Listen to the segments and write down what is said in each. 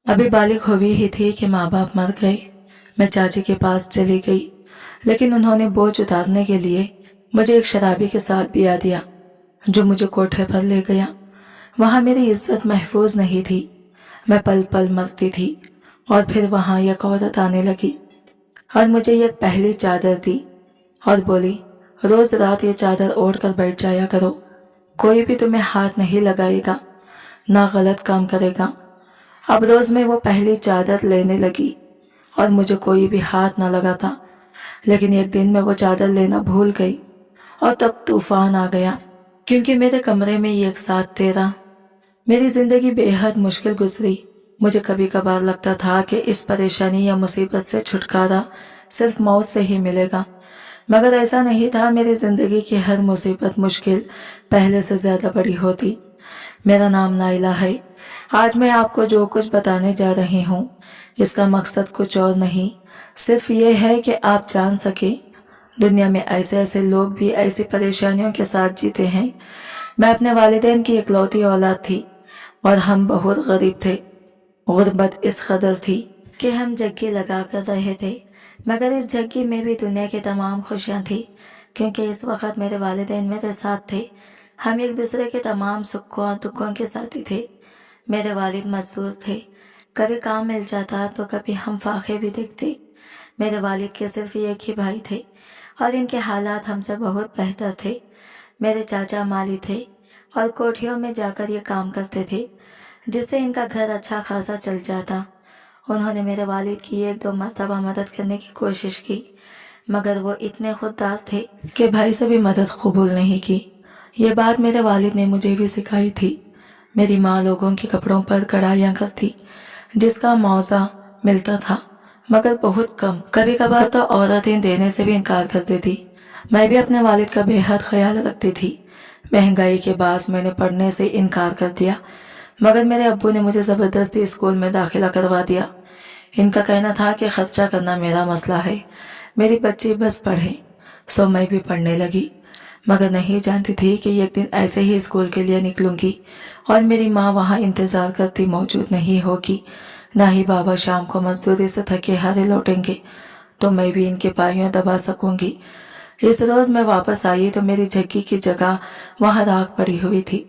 अभी बालिग हुई ही थी कि माँ बाप मर गए। मैं चाची के पास चली गई, लेकिन उन्होंने बोझ उतारने के लिए मुझे एक शराबी के साथ ब्याह दिया, जो मुझे कोठे पर ले गया। वहाँ मेरी इज्जत महफूज नहीं थी, मैं पल पल मरती थी। और फिर वहाँ एक औरत आने लगी और मुझे एक पहली चादर दी और बोली, रोज रात ये चादर ओढ़ कर बैठ जाया करो, कोई भी तुम्हें हाथ नहीं लगाएगा, ना गलत काम करेगा। अब रोज मैं वो पहली चादर लेने लगी और मुझे कोई भी हाथ न लगाता। लेकिन एक दिन मैं वो चादर लेना भूल गई और तब तूफान आ गया, क्योंकि मेरे कमरे में एक साथ तेरा। मेरी जिंदगी बेहद मुश्किल गुजरी। मुझे कभी कभार लगता था कि इस परेशानी या मुसीबत से छुटकारा सिर्फ मौत से ही मिलेगा, मगर ऐसा नहीं था। मेरी जिंदगी की हर मुसीबत मुश्किल पहले से ज्यादा बड़ी होती। मेरा नाम नाइला है। आज मैं आपको जो कुछ बताने जा रही हूँ, इसका मकसद कुछ और नहीं, सिर्फ ये है कि आप जान सके दुनिया में ऐसे ऐसे लोग भी ऐसी परेशानियों के साथ जीते हैं। मैं अपने वालिदैन की इकलौती औलाद थी और हम बहुत गरीब थे। गुर्बत इस कदर थी कि हम जग्गी लगा कर रहे थे, मगर इस जग्गी में भी दुनिया की तमाम खुशियाँ थी, क्योंकि इस वक्त मेरे वालिदैन मेरे साथ थे। हम एक दूसरे के तमाम सुखों और दुखों के साथी थे। मेरे वालिद मजदूर थे, कभी काम मिल जाता तो कभी हम फाखे भी देखते। मेरे वालिद के सिर्फ एक ही भाई थे और इनके हालात हमसे बहुत बेहतर थे। मेरे चाचा माली थे और कोठियों में जाकर ये काम करते थे, जिससे इनका घर अच्छा खासा चल जाता। उन्होंने मेरे वालिद की एक दो मरतबा मदद करने की कोशिश की, मगर वो इतने खुददार थे कि भाई से भी मदद कबूल नहीं की। ये बात मेरे वालिद ने मुझे भी सिखाई थी। मेरी माँ लोगों के कपड़ों पर कढ़ाइयाँ करती, जिसका मुआवजा मिलता था, मगर बहुत कम। कभी कभार तो औरतें देने से भी इनकार कर देती। मैं भी अपने वालिद का बेहद ख्याल रखती थी। महंगाई के बास मैंने पढ़ने से इनकार कर दिया, मगर मेरे अब्बू ने मुझे जबरदस्ती स्कूल में दाखिला करवा दिया। इनका कहना था कि खर्चा करना मेरा मसला है, मेरी बच्ची बस पढ़े। सो मैं भी पढ़ने लगी, मगर नहीं जानती थी कि एक दिन ऐसे ही स्कूल के लिए निकलूंगी और मेरी माँ वहाँ इंतजार करती मौजूद नहीं होगी, ना ही बाबा शाम को मजदूरी से थके हारे लौटेंगे, तो मैं भी इनके पायों दबा सकूंगी। इस रोज मैं वापस आई तो मेरी झग्गी की जगह वहाँ राख पड़ी हुई थी।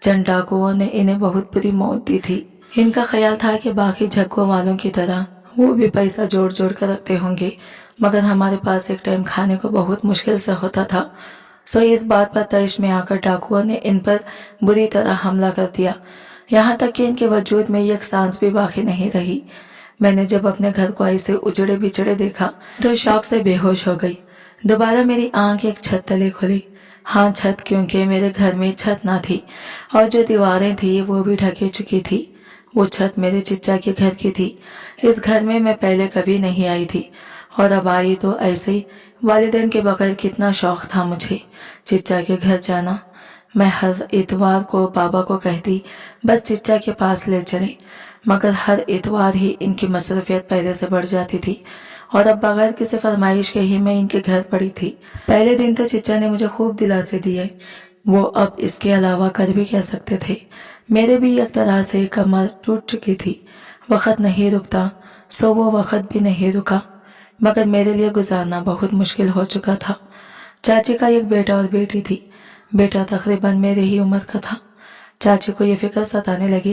चंद डाकुओं ने इन्हें बहुत बुरी मौत दी थी। इनका ख्याल था कि बाकी झग्गों वालों की तरह वो भी पैसा जोड़ जोड़ कर रखते होंगे, मगर हमारे पास एक टाइम खाने को बहुत मुश्किल से होता था। सो इस बात पर तैश में आकर डाकुओं ने इन पर बुरी तरह हमला कर दिया, यहाँ तक कि इनके वजूद में एक सांस भी बाकी नहीं रही। मैंने जब अपने घर को ऐसे उजड़े बिछड़े देखा तो शौक से बेहोश हो गई। दोबारा मेरी आंख एक छत तले खुली। हाँ, छत, क्योंकि मेरे घर में छत ना थी और जो दीवारें थी वो भी ढके चुकी थी। वो छत मेरे चिच्चा के घर की थी। इस घर में मैं पहले कभी नहीं आई थी और अब आई तो ऐसे। वालिदैन के बगैर कितना शौक था मुझे चिच्चा के घर जाना। मैं हर इतवार को बाबा को कहती बस चिच्चा के पास ले चले, मगर हर इतवार ही इनकी मसरूफियत पहले से बढ़ जाती थी और अब बगैर किसी फरमाइश के ही मैं इनके घर पड़ी थी। पहले दिन तो चिच्चा ने मुझे खूब दिलासे दिए, वो अब इसके अलावा कर भी कह सकते थे। मेरे भी एक तरह से कमर टूट चुकी थी। वक्त नहीं रुकता, सो वो वक्त भी नहीं रुका, मगर मेरे लिए गुजारना बहुत मुश्किल हो चुका था। चाची का एक बेटा और बेटी थी। बेटा तकरीबन मेरे ही उम्र का था। चाची को ये फिक्र सताने लगी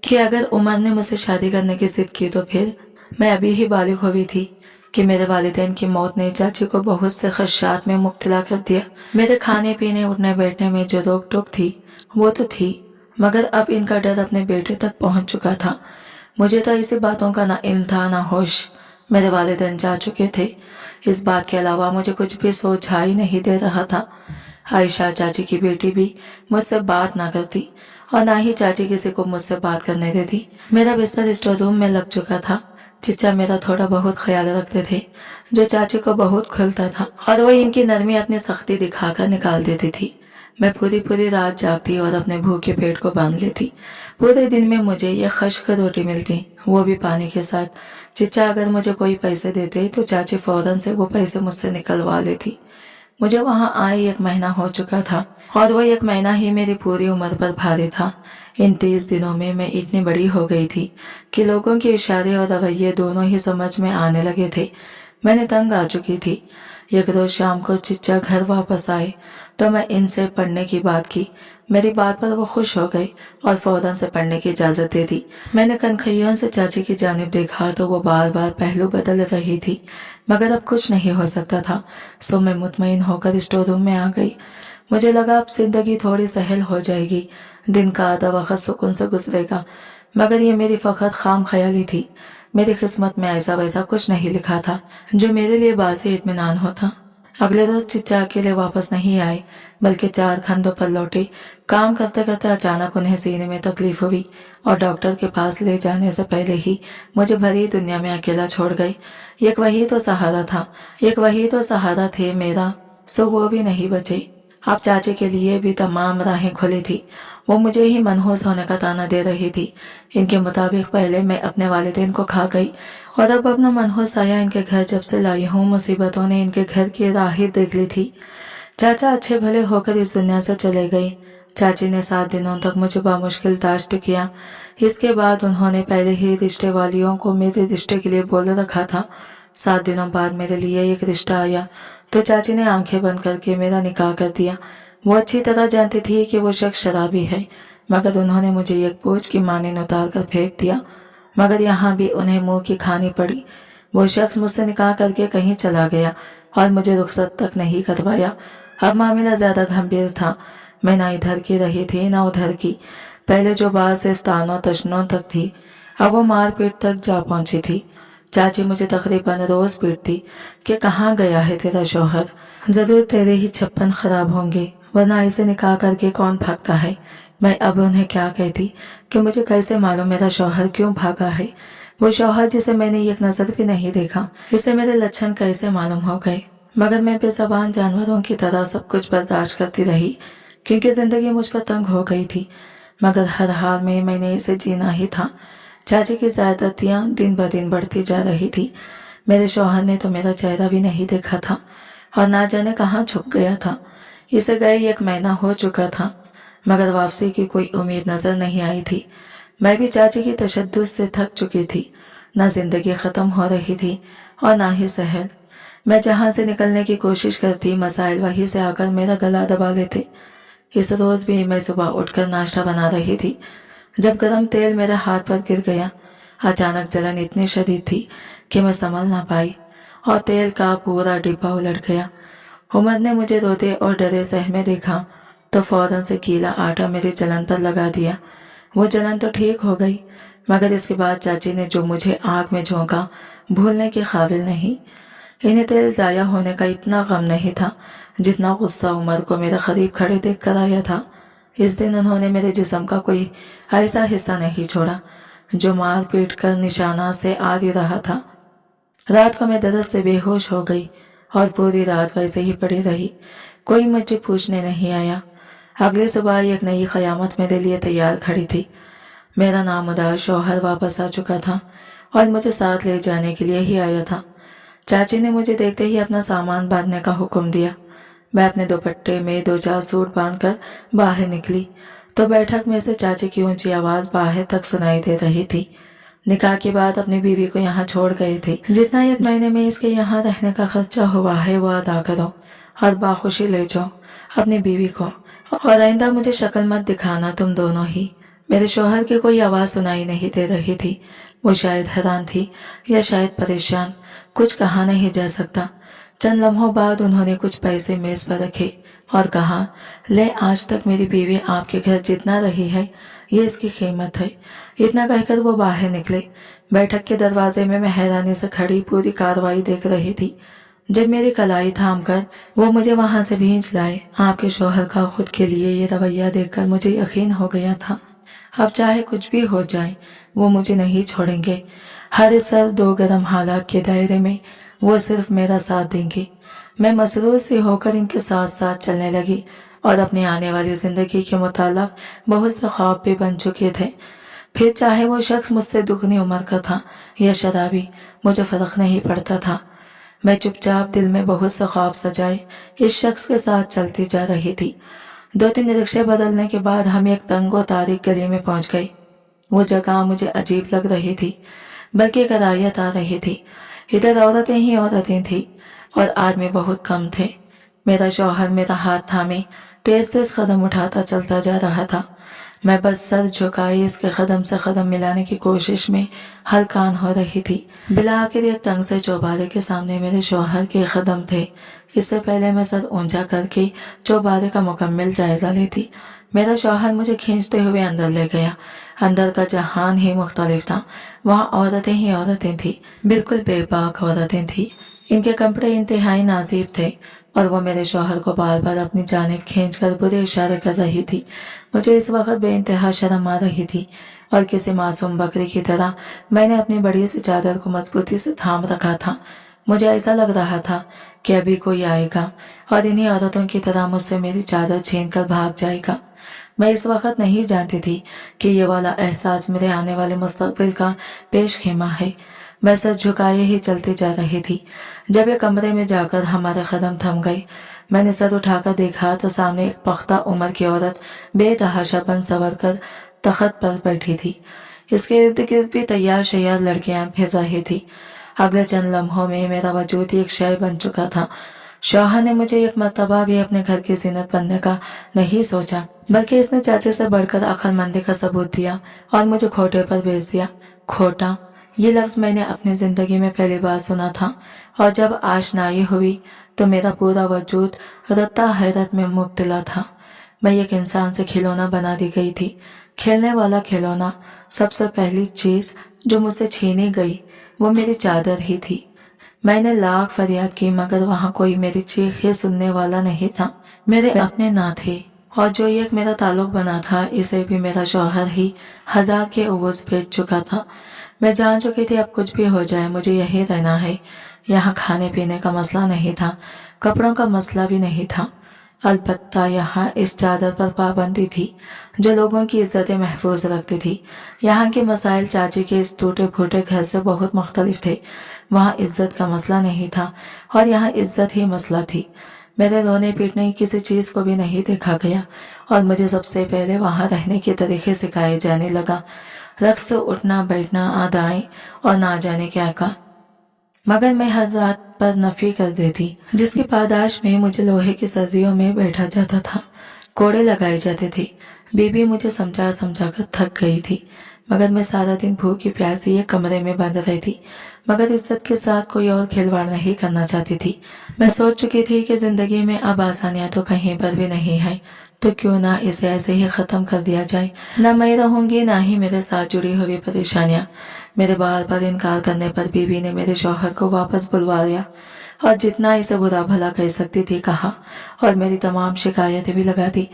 कि अगर उमर ने मुझसे शादी करने की जिद की तो फिर। मैं अभी ही बालिग हुई थी कि मेरे वालिदैन की मौत ने चाची को बहुत से खदशात में मुब्तला कर दिया। मेरे खाने पीने उठने बैठने में जो रोक टोक थी वो तो थी, मगर अब इनका डर अपने बेटे तक पहुंच चुका था। मुझे तो ऐसी बातों का ना इल्म था ना होश। मेरे वालिदैन जा चुके थे, इस बात के अलावा मुझे कुछ भी सोचा ही नहीं दे रहा था। आयशा चाची की बेटी भी मुझसे बात ना करती और ना ही चाची किसी को मुझसे बात करने देती। मेरा बिस्तर स्टोर रूम में लग चुका था। चिच्चा मेरा थोड़ा बहुत ख्याल रखते थे, जो चाची को बहुत खुलता था, और वो इनकी नरमी अपनी सख्ती दिखाकर निकाल देती थी। मैं पूरी पूरी रात जागती और अपने भूखे पेट को बांध लेती। पूरे दिन में मुझे ये खश्क रोटी मिलती, वो भी पानी के साथ। चिच्चा अगर मुझे कोई पैसे देते तो चाची फौरन से वो पैसे मुझसे निकलवा लेती। मुझे वहाँ आए 1 महीना हो चुका था और वो 1 महीना ही मेरी पूरी उम्र पर भारी था। इन 30 दिनों में मैं इतनी बड़ी हो गई थी कि लोगों के इशारे और रवैये दोनों ही समझ में आने लगे थे। मैंने तंग आ चुकी थी। एक रोज शाम को चिच्चा घर वापस आए तो मैं इनसे पढ़ने की बात की। मेरी बात पर वो खुश हो गए और फौरन से पढ़ने की इजाजत दे दी। मैंने कनखैयों से चाची की जानिब देखा तो वो बार बार पहलू बदल रही थी, मगर अब कुछ नहीं हो सकता था। सो मैं मुतमईन होकर स्टोर रूम में आ गई। मुझे लगा अब जिंदगी थोड़ी सहल हो जाएगी, दिन का आधा वक्त सुकून से गुजरेगा, मगर ये मेरी फकत खाम ख्याली थी। मेरी किस्मत में ऐसा वैसा कुछ नहीं लिखा था जो मेरे लिए बासे इत्मीनान होता। अगले रोज चिच्चा अकेले वापस नहीं आए, बल्कि 4 खंडों पर लौटे। काम करते करते अचानक उन्हें सीने में तकलीफ हुई और डॉक्टर के पास ले जाने से पहले ही मुझे भरी दुनिया में अकेला छोड़ गए। एक वही तो सहारा थे मेरा, सो वो भी नहीं बचे। अब चाची के लिए भी तमाम राहें खुली थी। वो मुझे ही मनहूस होने का ताना दे रही थी। इनके मुताबिक पहले मैं अपने वालिदैन को खा गई और अब अपना मनहूस साया इनके घर जब से लाई हूँ, मुसीबतों ने इनके घर की राह देख ली थी। चाचा अच्छे भले होकर इस दुनिया से चले गए। चाची ने 7 दिनों तक मुझे बामुश्किल दाश्त किया। इसके बाद उन्होंने पहले ही रिश्ते वालियों को मेरे रिश्ते के लिए बोल रखा था। 7 दिनों बाद मेरे लिए एक रिश्ता आया तो चाची ने आंखें बंद करके मेरा निकाह कर दिया। वो अच्छी तरह जानती थी कि वो शख्स शराबी है, मगर उन्होंने मुझे एक बोझ की माने उतार कर फेंक दिया। मगर यहाँ भी उन्हें मुंह की खानी पड़ी। वो शख्स मुझसे निकाह करके कहीं चला गया और मुझे रुखसत तक नहीं करवाया। अब मामला ज्यादा गंभीर था। मैं ना इधर की रही थी ना उधर की। पहले जो बात सिर्फ तानों तशनों तक थी, अब वो मारपीट तक जा पहुंची थी। चाची मुझे तकरीबन रोज पीटती कि कहाँ गया है तेरा शौहर, जरूर तेरे ही 56 खराब होंगे, वरना इसे निकाह करके कौन भागता है। मैं अब उन्हें क्या कहती कि मुझे कैसे मालूम मेरा शौहर क्यों भागा है। वो शौहर जिसे मैंने एक नजर भी नहीं देखा, इसे मेरे लक्षण कैसे मालूम हो गए। मगर मैं बेज़बान जानवरों की तरह सब कुछ बर्दाश्त करती रही, क्योंकि जिंदगी मुझ पर तंग हो गई थी। मगर हर हाल में मैंने इसे जीना ही था। चाची की ज्यादतियां दिन ब दिन बढ़ती जा रही थी। मेरे शौहर ने तो मेरा चेहरा भी नहीं देखा था और ना जाने कहाँ छुप गया था। इसे गए 1 महीना हो चुका था, मगर वापसी की कोई उम्मीद नजर नहीं आई थी। मैं भी चाची की तशद्दुद से थक चुकी थी। ना जिंदगी खत्म हो रही थी और ना ही सहल। मैं जहां से निकलने की कोशिश करती, मसाइल वहीं से आकर मेरा गला दबा लेते। इस रोज भी मैं सुबह उठकर नाश्ता बना रही थी जब गरम तेल मेरे हाथ पर गिर गया। अचानक जलन इतनी शदीद थी कि मैं संभल ना पाई और तेल का पूरा डिब्बा उलट गया। उमर ने मुझे रोते और डरे सहमे देखा तो फौरन से गीला आटा मेरी जलन पर लगा दिया। वो जलन तो ठीक हो गई, मगर इसके बाद चाची ने जो मुझे आग में झोंका, भूलने के काबिल नहीं। इन्हें तेल जाया होने का इतना गम नहीं था जितना गुस्सा उमर को मेरे करीब खड़े देख कर आया था। इस दिन उन्होंने मेरे जिस्म का कोई ऐसा हिस्सा नहीं छोड़ा जो मार पीट कर निशाना से आ ही रहा था। रात को मैं दर्द से बेहोश हो गई और पूरी रात वैसे ही पड़ी रही। कोई मुझे पूछने नहीं आया। अगली सुबह एक नई क़यामत मेरे लिए तैयार खड़ी थी। मेरा नामुदार शौहर वापस आ चुका था और मुझे साथ ले जाने के लिए ही आया था। चाची ने मुझे देखते ही अपना सामान बांधने का हुक्म दिया। मैं अपने दुपट्टे में 2-4 सूट बांधकर बाहर निकली तो बैठक में से चाची की ऊंची आवाज बाहर तक सुनाई दे रही थी। निकाह के बाद अपनी बीवी को यहाँ छोड़ गए थे। जितना 1 महीने में इसके यहाँ रहने का खर्चा हुआ है वो अदा करो और बाखुशी ले जाओ अपनी बीवी को, और आइंदा मुझे शक्ल मत दिखाना तुम दोनों ही। मेरे शौहर की कोई आवाज सुनाई नहीं दे रही थी। वो शायद हैरान थी या शायद परेशान, कुछ कहा नहीं जा सकता। चंद लम्हों बाद उन्होंने कुछ पैसे मेज पर रखे और कहा, ले आज तक मेरी बीवी आपके घर जितना रही है ये इसकी कीमत है। इतना कहकर वो बाहर निकले। बैठक के दरवाजे में मैं हैरानी से खड़ी पूरी कार्रवाई देख रही थी। जब मेरी कलाई थाम कर वो मुझे वहां से भींच लाए, आपके शौहर का खुद के लिए ये रवैया देखकर मुझे यकीन हो गया था अब चाहे कुछ भी हो जाए वो मुझे नहीं छोड़ेंगे। हर सर 2 गर्म हालात के दायरे में वो सिर्फ मेरा साथ देंगे। मैं मसरूर सी होकर इनके साथ साथ चलने लगी और अपनी आने वाली जिंदगी के मुताल्लिक बहुत से ख्वाब भी बन चुके थे। फिर चाहे वो शख्स मुझसे दुगनी उम्र का था या शराबी, मुझे फर्क नहीं पड़ता था। मैं चुपचाप दिल में बहुत से ख्वाब सजाए इस शख्स के साथ चलती जा रही थी। 2-3 रिक्शे बदलने के बाद हम एक तंग और तारीक गली में पहुंच गए। वो जगह मुझे अजीब लग रही थी, बल्कि कराहत आ रही थी। इधर औरतें ही औरतें थी और आदमी बहुत कम थे। मेरा शौहर मेरा हाथ थामे तेज तेज कदम उठाता चलता जा रहा था। मैं बस सर झुकाए इसके कदम से कदम मिलाने की कोशिश में हलकान हो रही थी। बिला आखिर एक तंग से चौबारे के सामने मेरे शौहर के कदम थे। इससे पहले मैं सर ऊंचा करके चौबारे का मुकम्मल जायजा लेती, मेरा शौहर मुझे खींचते हुए अंदर ले गया। अंदर का जहान ही मुख्तलिफ था। वहाँ औरतें ही औरतें थी, बिल्कुल बेबाक औरतें थी। इनके कपड़े इंतहाई नाजीब थे और वो मेरे शौहर को बार बार अपनी जानिब खींचकर बुरे इशारे कर रही थी। मुझे इस वक्त बेइंतहा शर्म आ रही थी और किसी मासूम बकरी की तरह मैंने अपनी बड़ी सी चादर को मजबूती से थाम रखा था। मुझे ऐसा लग रहा था कि अभी कोई आएगा और इन्हीं औरतों की तरह मुझसे मेरी चादर छीनकर भाग जाएगा। मैं इस वक्त नहीं जानती थी कि ये वाला एहसास मेरे आने वाले मुस्तकबिल का पेश खेमा है। मैं सर झुकाए ही चलती जा रही थी। जब एक कमरे में जाकर हमारे कदम थम गए, मैंने सर उठाकर देखा तो सामने एक पुख्ता उम्र की औरत बेतहाशा बन संवर कर तख्त पर बैठी थी। इसके इर्द गिर्द भी तैयार शैयार लड़कियां फिर रही थी। अगले चंद लम्हों में मेरा वजूद ही एक शय बन चुका था। शौहर ने मुझे एक मर्तबा भी अपने घर की जीनत बनने का नहीं सोचा, बल्कि इसने चाचे से बढ़कर अक्लमंदी का सबूत दिया और मुझे खोटे पर भेज दिया। खोटा, ये लफ्ज मैंने अपनी जिंदगी में पहली बार सुना था और जब आशनाई हुई तो मेरा पूरा वजूद रत्ता हैरत में मुब्तला था। मैं एक इंसान से खिलौना बना दी गई थी, खेलने वाला खिलौना। सबसे पहली चीज जो मुझसे छीनी गई वो मेरी चादर ही थी। मैंने लाख फरियाद की मगर वहाँ कोई मेरी चीखें सुनने वाला नहीं था। मेरे अपने ना थे और जो एक मेरा ताल्लुक बना था इसे भी मेरा शौहर ही 1000 के उवज़ भेज चुका था। मैं जान चुकी थी अब कुछ भी हो जाए मुझे यही रहना है। यहाँ खाने पीने का मसला नहीं था, कपड़ों का मसला भी नहीं था। अलबत्ता यहाँ इस चादर पर पाबंदी थी जो लोगों की इज्जतें महफूज रखती थी। यहाँ के मसाइल चाची के इस टूटे फूटे घर से बहुत मुख्तलिफ थे। वहाँ इज्जत का मसला नहीं था और यहाँ इज्जत ही मसला थी। मेरे रोने पीटने किसी चीज को भी नहीं देखा गया और मुझे सबसे पहले वहाँ रहने के तरीके सिखाए जाने लगा। रक्स से उठना बैठना आदाएं और ना जाने क्या का, मगर मैं हर रात पर नफी कर देती, जिसकी पादाश में मुझे लोहे की सर्दियों में बैठा जाता था, कोड़े लगाए जाते थे। बीबी मुझे समझा समझा कर थक गई थी, मगर मैं सारा दिन भूखी प्यासी एक कमरे में बंद रहती, मगर इज्जत के साथ कोई और खिलवाड़ नहीं करना चाहती थी। मैं सोच चुकी थी कि जिंदगी में अब आसानियां तो कहीं पर भी नहीं है, तो क्यों ना इसे ऐसे ही खत्म कर दिया जाए। न मैं रहूंगी ना ही मेरे साथ जुड़ी हुई परेशानियां। मेरे बार बार इनकार करने पर बीबी ने मेरे शौहर को वापस बुलवाया और जितना इसे बुरा भला कह सकती थी कहा और मेरी तमाम शिकायतें भी लगा दी।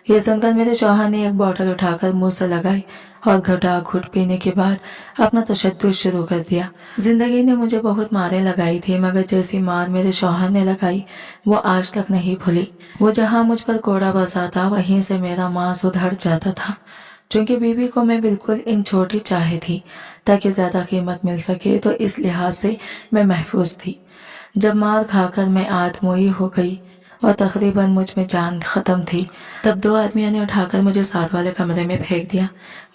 ये सुनकर मेरे शौहर ने एक बोतल उठाकर मुंह से लगाई और घटा घुट पीने के बाद अपना तशद्दुद शुरू कर दिया। जिंदगी ने मुझे बहुत मारें लगाई थी, मगर जैसी मार मेरे शौहर ने लगाई वो आज तक नहीं भूली। वो जहाँ मुझ पर कोड़ा बसाता वहीं से मेरा मांस उधड़ जाता था। चूंकि बीबी को मैं बिल्कुल इन छोटी चाहे थी ताकि ज्यादा कीमत मिल सके, तो इस लिहाज से मैं महफूज थी। जब मार खाकर मैं आदमोई हो गई और तकरीबन मुझ में जान खत्म थी, तब 2 आदमियों ने उठाकर मुझे साथ वाले कमरे में फेंक दिया।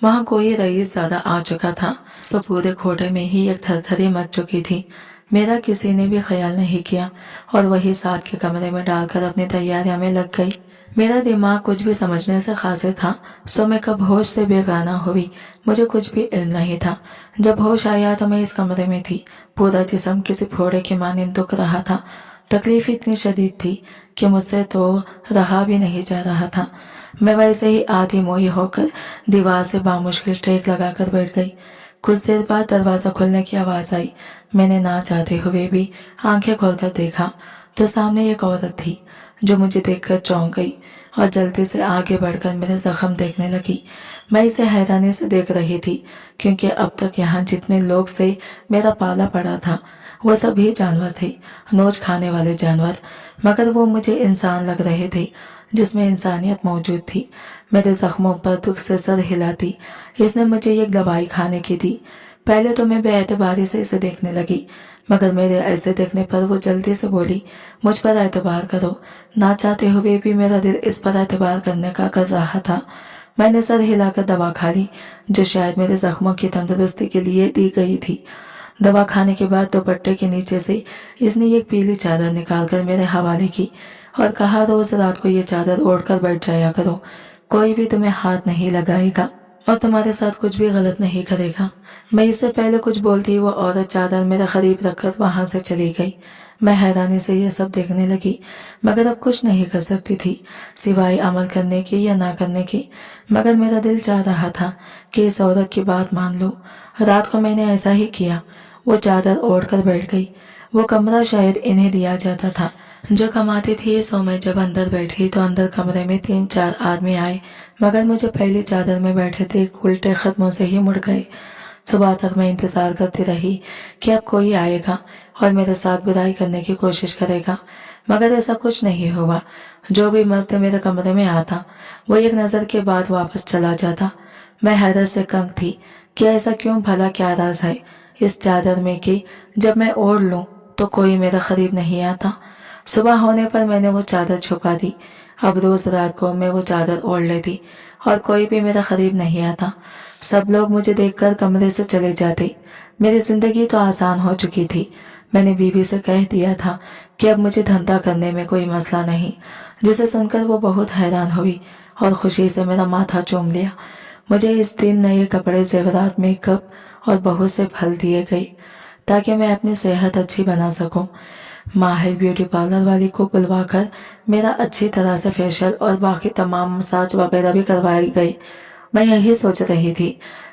वहाँ कोई रईस ज्यादा आ चुका था, सो पूरे खोटे में ही एक थरथरी मच चुकी थी। मेरा किसी ने भी ख्याल नहीं किया और वही साथ के कमरे में डालकर अपनी तैयारियां में लग गई। मेरा दिमाग कुछ भी समझने से खासे था, सो मैं कब होश से बेगाना हुई मुझे कुछ भी इल्म नहीं था। जब होश आया तो मैं इस कमरे में थी। पूरा जिस्म किसी फोड़े के मानिंद दुख रहा था। तकलीफ इतनी शदीद थी कि मुझसे तो रहा भी नहीं जा रहा था। मैं वैसे ही आधी मोई होकर दीवार से बामुश्किल टेक लगाकर बैठ गई। कुछ देर बाद दरवाजा खुलने की आवाज आई। मैंने ना चाहते हुए भी आंखें खोलकर देखा तो सामने एक औरत थी जो मुझे देखकर चौंक गई और जल्दी से आगे बढ़कर मेरे जख्म देखने लगी। मैं इसे हैरानी से देख रही थी क्योंकि अब तक यहाँ जितने लोग से मेरा पाला पड़ा था वो सभी जानवर थे, नोच खाने वाले जानवर, मगर वो मुझे इंसान लग रहे थे जिसमें इंसानियत मौजूद थी। मेरे जख्मों पर दुख से सर हिलाती इसने मुझे एक दवाई खाने की दी। पहले तो मैं बेएतबारी से इसे देखने लगी, मगर मेरे ऐसे देखने पर वो जल्दी से बोली, मुझ पर एतबार करो। ना चाहते हुए भी मेरा दिल इस पर एतबार करने का कर रहा था। मैंने सर हिलाकर दवा खा ली, जो शायद मेरे जख्मों की तंदुरुस्ती के लिए दी गई थी। दवा खाने के बाद दुपट्टे के नीचे से इसने एक पीली चादर निकालकर मेरे हवाले की और कहा, रोज रात को ये चादर ओढ़कर बैठ जाया करो, कोई भी तुम्हें हाथ नहीं लगाएगा और तुम्हारे साथ कुछ भी गलत नहीं करेगा। मैं इससे पहले कुछ बोलती वो औरत चादर मेरे करीब रखकर वहां से चली गई। मैं हैरानी से ये सब देखने लगी, मगर अब कुछ नहीं कर सकती थी सिवाय अमल करने की या ना करने की। मगर मेरा दिल चाह रहा था कि इस औरत की बात मान लूं। रात को मैंने ऐसा ही किया। वो चादर ओढ़कर बैठ गई। वो कमरा शायद इन्हें दिया जाता था जो कमाती थी। सो मैं जब अंदर बैठी तो अंदर कमरे में 3-4 आदमी आए, मगर मुझे पहली चादर में बैठे देख उल्टे कदमों से ही मुड़ गए। सुबह तक मैं इंतजार करती रही कि अब कोई आएगा और मेरे साथ बुराई करने की कोशिश करेगा, मगर ऐसा कुछ नहीं हुआ। जो भी मर्द मेरे कमरे में आता वो एक नजर के बाद वापस चला जाता। मैं हैरत से कंग थी कि ऐसा क्यों, भला क्या राज है इस चादर में कि जब मैं ओढ़ लूं तो कोई मेरे करीब नहीं आता। सुबह होने पर मैंने वो चादर छुपा दी। अब रोज रात को मैं वो चादर ओढ़ लेती और कोई भी मेरे करीब नहीं आता। सब लोग मुझे देखकर कमरे से चले जाते। मेरी जिंदगी तो आसान हो चुकी थी। मैंने बीवी से कह दिया था कि अब मुझे धंधा करने में कोई मसला नहीं, जिसे सुनकर वो बहुत हैरान हुई और खुशी से मेरा माथा चूम लिया। मुझे इस दिन नए कपड़े, जेवरात, मेकअप और बहुत से फल दिए गए ताकि मैं अपनी सेहत अच्छी बना सकूं। माहिर ब्यूटी पार्लर वाली को बुलवाकर मेरा अच्छी तरह से फेशियल और बाकी तमाम मसाज वगैरह भी करवाए गए। मैं यही सोच रही थी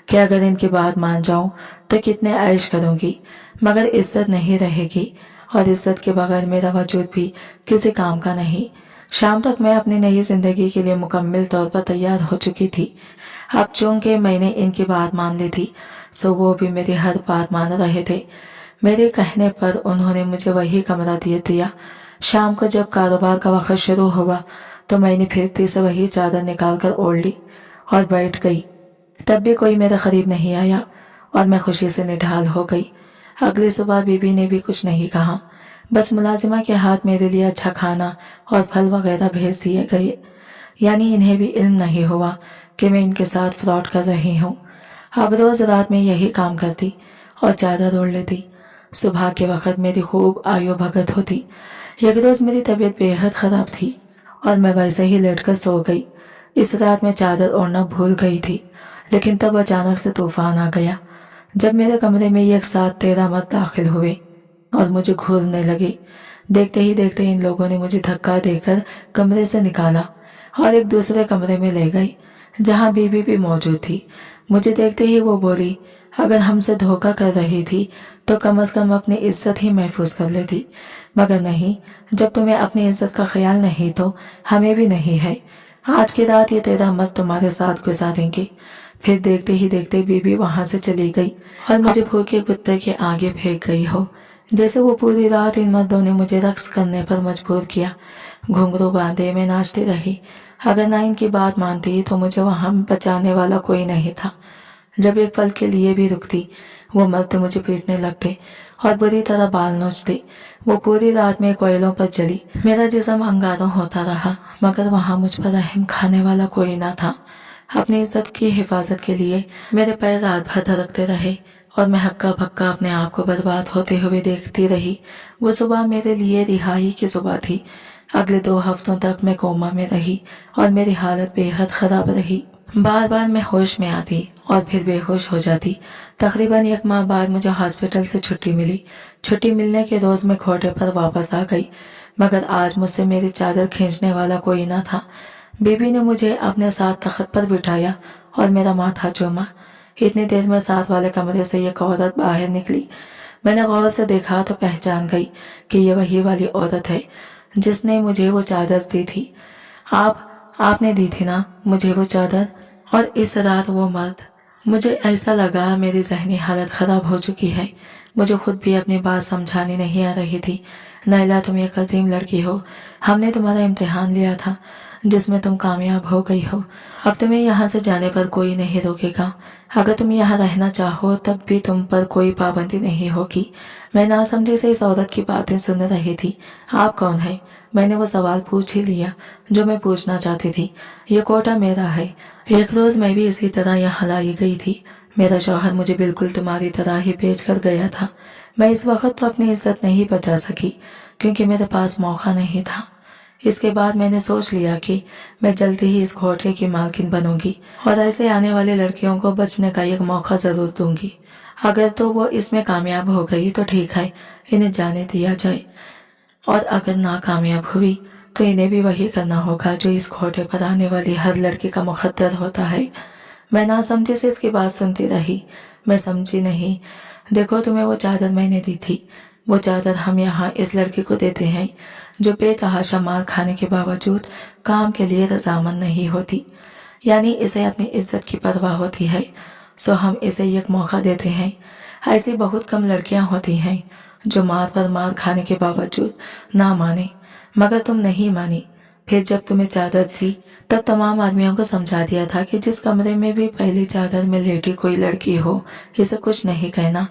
कि अगर इनकी बात मान जाऊं तो कितने ऐश करूंगी, मगर इज्जत नहीं रहेगी और इज्जत के बगैर मेरा वजूद भी किसी काम का नहीं। शाम तक मैं अपनी नई जिंदगी के लिए मुकम्मल तौर पर तैयार हो चुकी थी। अब चूंकि मैंने इनकी बात मान ली थी, सो वो भी मेरी हर बात मान रहे थे। मेरे कहने पर उन्होंने मुझे वही कमरा दे दिया। शाम को जब कारोबार का वक्त शुरू हुआ तो मैंने फिरती से वही चादर निकालकर ओढ़ ली और बैठ गई। तब भी कोई मेरे करीब नहीं आया और मैं खुशी से निढाल हो गई। अगली सुबह बीबी ने भी कुछ नहीं कहा, बस मुलाजिमा के हाथ मेरे लिए अच्छा खाना और फल वगैरह भेज दिए गए। यानी इन्हें भी इल्म नहीं हुआ कि मैं इनके साथ फ्रॉड कर रही हूँ। अब रोज रात में यही काम करती और चादर ओढ़ लेती। सुबह के वक्त मेरी खूब आयु भगत होती। एक रोज मेरी तबीयत बेहद खराब थी और मैं वैसे ही लेटकर सो गई। इस रात मैं चादर ओढ़ना भूल गई थी, लेकिन तब अचानक से तूफान आ गया जब मेरे कमरे में एक साथ 13 मर्द दाखिल हुए और मुझे घूरने लगे। देखते ही देखते इन लोगों ने मुझे धक्का देकर कमरे से निकाला और एक दूसरे कमरे में ले गई जहां बीबी भी मौजूद थी। मुझे देखते ही वो बोली, अगर हमसे धोखा कर रही थी तो कम से कम अपनी इज्जत ही महफूज कर लेती, मगर नहीं, जब तुम्हें अपनी इज्जत का ख्याल नहीं तो हमें भी नहीं है। आज की रात ये 13 मर्द तुम्हारे साथ गुजारेंगे। फिर देखते ही देखते बीबी वहां से चली गई और मुझे भूखे कुत्ते के आगे फेंक गई हो। जैसे वो पूरी रात इन मर्दों ने मुझे रक्स करने पर मजबूर किया। घुंघरू बांधे मैं नाचती रही। अगर ना इनकी बात मानती तो मुझे वहां बचाने वाला कोई नहीं था। जब एक पल के लिए भी रुकती, वो मर्द मुझे पीटने लगते और बुरी तरह बाल नोचते। वो पूरी रात में कोयलों पर जली। मेरा जिस्म अंगारों होता रहा, मगर वहां मुझ पर रहम खाने वाला कोई ना था। अपनी इज्जत की हिफाजत के लिए मेरे पैर रात भर धड़कते रहे और मैं हक्का बक्का अपने आप को बर्बाद होते हुए देखती रही। वो सुबह मेरे लिए रिहाई की सुबह थी। अगले 2 हफ्तों तक मैं कोमा में रही और मेरी हालत बेहद खराब रही। बार बार मैं होश में आती और फिर बेहोश हो जाती। तकरीबन 1 माह बाद मुझे हॉस्पिटल से छुट्टी मिली। छुट्टी मिलने के रोज मैं खोटे पर वापस आ गई, मगर आज मुझसे मेरी चादर खींचने वाला कोई ना था। बीबी ने मुझे अपने साथ तख्त पर बिठाया और मेरा माथा चूमा। इतनी देर में साथ वाले कमरे से एक औरत बाहर निकली। मैंने गौर से देखा तो पहचान गई कि ये वही वाली औरत है जिसने मुझे वो चादर दी थी। आपने दी थी ना मुझे वो चादर? और इस रात वो मर्द। मुझे ऐसा लगा मेरी जहनी हालत खराब हो चुकी है। मुझे खुद भी अपनी बात समझानी नहीं आ रही थी। नैला, तुम एक अजीम लड़की हो। हमने तुम्हारा इम्तिहान लिया था, जिसमें तुम कामयाब हो गई हो। अब तुम्हें यहाँ से जाने पर कोई नहीं रोकेगा। अगर तुम यहाँ रहना चाहो तब भी तुम पर कोई पाबंदी नहीं होगी। मैं नासमझी से इस औरत की बातें सुन रही थी। आप कौन है? मैंने वो सवाल पूछ ही लिया जो मैं पूछना चाहती थी। ये कोटा मेरा है। एक रोज मैं भी इसी तरह यहाँ लाई गई थी। मेरा शौहर मुझे बिल्कुल तुम्हारी तरह ही बेच कर गया था। मैं इस वक्त तो अपनी इज्जत नहीं बचा सकी क्योंकि मेरे पास मौका नहीं था। इसके बाद मैंने सोच लिया कि मैं जल्दी ही इस कोठे की मालकिन बनूंगी और ऐसे आने वाली लड़कियों को बचने का एक मौका जरूर दूंगी। अगर तो वो इसमें कामयाब हो गई तो ठीक है, इन्हें जाने दिया जाए, और अगर नाकामयाब हुई तो इन्हें भी वही करना होगा जो इस कोठे पर आने वाली हर लड़की का मुकद्दर होता है। मैं नासमझी से इसकी बात सुनती रही। मैं समझी नहीं। देखो, तुम्हें वो चादर मैंने दी थी। वो चादर हम यहाँ इस लड़की को देते हैं जो बेतहाशा मार खाने के बावजूद काम के लिए रजामंद नहीं होती, यानी इसे अपनी इज्जत की परवाह होती है। सो हम इसे एक मौका देते हैं। ऐसी बहुत कम लड़कियां होती हैं जो मार पर मार खाने के बावजूद ना माने, मगर तुम नहीं मानी। फिर जब तुम्हें चादर दी तब तमाम आदमियों को समझा दिया था कि जिस कमरे में भी पहली चादर में लेटी कोई लड़की हो, इसे कुछ नहीं कहना।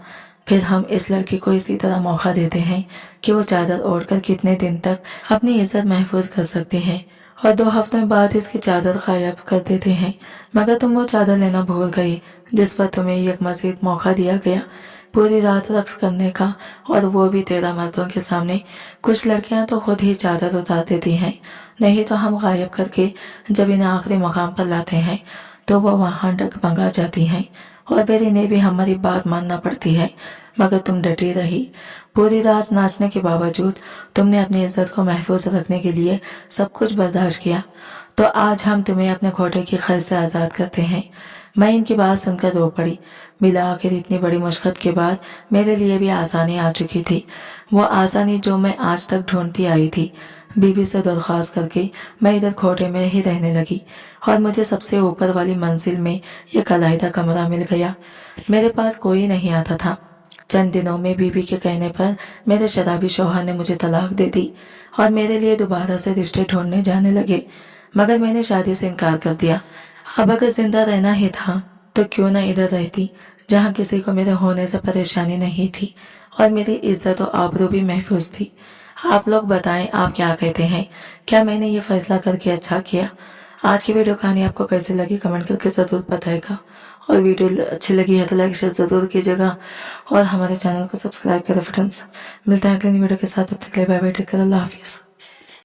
फिर हम इस लड़की को इसी तरह मौका देते हैं कि वो चादर ओढ़कर कितने दिन तक अपनी इज्जत महफूज कर सकते हैं, और 2 हफ्तों बाद इसकी चादर गायब कर देते हैं। मगर तुम वो चादर लेना भूल गई जिस पर तुम्हें एक मजीद मौका दिया गया पूरी रात रक्स करने का, और वो भी 13 मर्दों के सामने। कुछ लड़कियां तो खुद ही चादर उतार देती हैं, नहीं तो हम गायब करके जब इन्हें आखिरी मकाम पर लाते हैं तो वो वहां डगमगा जाती हैं, और फिर इन्हें भी हमारी बात मानना पड़ती है। मगर तुम डटी रही। पूरी रात नाचने के बावजूद तुमने अपनी इज्जत को महफूज रखने के लिए सब कुछ बर्दाश्त किया। तो आज हम तुम्हें अपने कोठे की कैद से आज़ाद करते हैं। मैं इनकी बात सुनकर रो पड़ी। मिला आखिर इतनी बड़ी मुश्किल के बाद मेरे लिए भी आसानी आ चुकी थी, वो आसानी जो मैं आज तक ढूंढती आई थी। बीबी से दरख्वास्त करके मैं इधर कोठे में ही रहने लगी, और मुझे सबसे ऊपर वाली मंजिल में एक अलहदा कमरा मिल गया। मेरे पास कोई नहीं आता था। चंद दिनों में बीबी के कहने पर मेरे शराबी शौहर ने मुझे तलाक दे दी और मेरे लिए दोबारा से रिश्ते ढूंढने जाने लगे, मगर मैंने शादी से इनकार कर दिया। अब अगर जिंदा रहना ही था तो क्यों ना इधर रहती जहाँ किसी को मेरे होने से परेशानी नहीं थी और मेरी इज्जत और आबरू भी महफूज थी। आप लोग बताएं, आप क्या कहते हैं? क्या मैंने ये फैसला करके अच्छा किया? आज की वीडियो कहानी आपको कैसी लगी कमेंट करके ज़रूर बताएगा, और वीडियो अच्छी लगी है तो लाइक शेयर ज़रूर कीजिएगा और हमारे चैनल को सब्सक्राइब करें फ्रेंड्स। मिलते हैं अगली वीडियो के साथ, तब तक के लिए बाय बाय, टेक केयर, अल्लाह हाफिज़।